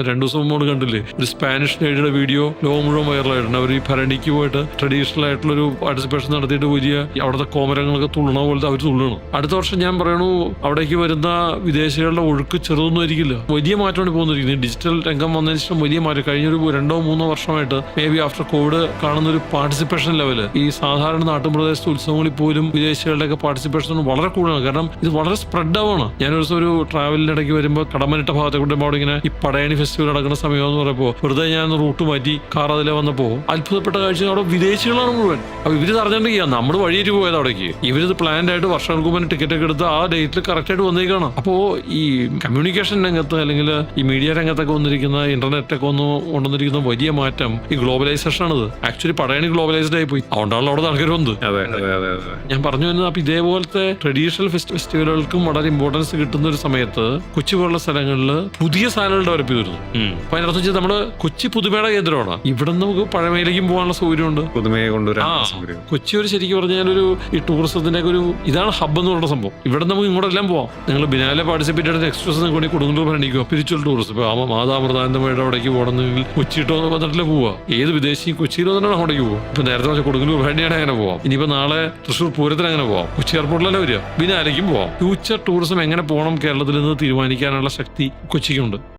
2 ദിവസം മുമ്പോട് കണ്ടില്ലേ, ഒരു സ്പാനിഷ് ലേഡിയുടെ വീഡിയോ ലോകം മുഴുവൻ വൈറലായിട്ടുണ്ട്. അവർ ഈ ഭരണിക്ക് പോയിട്ട് ട്രഡീഷണൽ ആയിട്ടുള്ളൊരു പാർട്ടിസിപ്പേഷൻ നടത്തിയിട്ട് വലിയ അവിടുത്തെ കോമരങ്ങളൊക്കെ തുള്ളണ പോലത്തെ അവർ തുള്ളണം. അടുത്ത വർഷം ഞാൻ പറയണു, അവിടേക്ക് വരുന്ന വിദേശികളുടെ ഒഴുക്ക് ചെറുതൊന്നും ആയിരിക്കില്ല, വലിയ മാറ്റമാണ് പോകുന്നിരിക്കുന്നത്. ഡിജിറ്റൽ രംഗം വന്നതിന് ശേഷം വലിയ മാറ്റം. കഴിഞ്ഞൊരു 2-3 വർഷമായിട്ട് മേ ബി ആഫ്റ്റർ കോവിഡ് കാണുന്ന ഒരു പാർട്ടിസിപ്പേഷൻ ലെവല് ഈ സാധാരണ നാട്ടുപ്രദേശത്തെ ഉത്സവങ്ങളിൽ പോലും വിദേശികളുടെയൊക്കെ പാർട്ടിസിപ്പേഷൻ വളരെ കൂടുതലാണ്. കാരണം ഇത് വളരെ സ്പ്രെഡ് ആവുകയാണ്. ഞാനൊരു ദിവസം ഒരു ട്രാവലിനിടയ്ക്ക് വരുമ്പോൾ കടമനിട്ട ഭാഗത്തെ കൊണ്ട് അവിടെ ഇങ്ങനെ ഈ പടയണി ഫെസ്റ്റിവൽ നടക്കുന്ന സമയം എന്ന് പറയുമ്പോൾ വെറുതെ ഞാൻ റൂട്ട് മാറ്റി കാർ അതിലെ വന്നപ്പോൾ അത്ഭുതപ്പെട്ട കാഴ്ച അവിടെ വിദേശികളാണ് മുഴുവൻ. അപ്പൊ ഇവര് അറിഞ്ഞിട്ടുണ്ടെങ്കിൽ നമ്മൾ വഴിയേറ്റ് പോയത് അവിടേക്ക്. ഇവരിത് പ്ലാൻഡ് ആയിട്ട് വർഷങ്ങൾക്ക് മുമ്പ് ടിക്കറ്റ് ഒക്കെ എടുത്ത് ആ ഡേറ്റിൽ കറക്റ്റ് ആയിട്ട് വന്നേക്കാണ്. അപ്പോ ഈ കമ്മ്യൂണിക്കേഷൻ രംഗത്ത് അല്ലെങ്കിൽ ഈ മീഡിയ രംഗത്തൊക്കെ വന്നിരിക്കുന്ന ഇന്റർനെറ്റ് ഒക്കെ കൊണ്ടുവന്നിരിക്കുന്ന വലിയ മാറ്റം ഈ ഗ്ലോബലൈസേഷൻ ആണിത്. ആക്ച്വലി പടയണി ഗ്ലോബലൈസ്ഡ് ആയി പോയി. അതുകൊണ്ടാണല്ലോ അവിടെ ആൾക്കാർ വന്നത്. ഞാൻ പറഞ്ഞു വരുന്നത്, അപ്പൊ ഇതേപോലത്തെ ട്രഡീഷണൽ ഫെസ്റ്റിവലുകൾക്കും വളരെ ഇമ്പോർട്ടൻസ് കിട്ടുന്ന ഒരു സമയത്ത് കൊച്ചി പോലുള്ള സ്ഥലങ്ങളിൽ പുതിയ സാധനങ്ങൾ ഡെവലപ്പ് ചെയ്തിരുന്നു. അപ്പൊ അതിനർത്ഥം വെച്ചാൽ നമ്മുടെ കൊച്ചി പുതുമയുടെ കേന്ദ്രമാണ്. ഇവിടെ നമുക്ക് പഴമയിലേക്കും പോകാനുള്ള സൗകര്യമുണ്ട്. പുതുമയെ കൊണ്ടുവരാൻ കൊച്ചി ഒരു ശരിക്കും പറഞ്ഞാൽ ഒരു ഈ ടൂറിസത്തിന്റെ ഒരു ഇതാണ് ഹബ്ബ് എന്ന് പറയുന്ന സംഭവം. ഇവിടെ നമുക്ക് ഇങ്ങോട്ടെല്ലാം പോവാം. നിങ്ങൾ ബിനാലെ പാർട്ടിസിപ്പേറ്റ് ചെയ്ത നെക്സ്റ്റ് ദിവസം നിങ്ങൾക്ക് കൊടുങ്ങല്ലൂർ ഭരണിക്കുക സ്പിരിച്വൽ ടൂറിസം. ഇപ്പൊ മാതാമൃതാനന്ദമയുടെ അവിടേക്ക് പോകണമെങ്കിൽ കൊച്ചിട്ടോ വന്നിട്ടില്ല പോവാ. ഏത് വിദേശിയും കൊച്ചിയിൽ വന്നിട്ടാണ് അവിടേക്ക് പോവാം. ഇപ്പൊ നേരത്തെ കൊടുങ്ങല്ലൂർ ഭരണിയാണ് അങ്ങനെ പോവാം. ഇനിയിപ്പോ നാളെ തൃശ്ശൂർ പൂരത്തിന് അങ്ങനെ പോവാം. കൊച്ചി എയർപോർട്ടിലല്ലേ വരിക, ബിനാലേക്കും പോവാം. ഫ്യൂച്ചർ ടൂറിസം എങ്ങനെ പോകണം കേരളത്തിൽ നിന്ന് തീരുമാനിക്കാനുള്ള ശക്തി കൊച്ചിക്കുണ്ട്.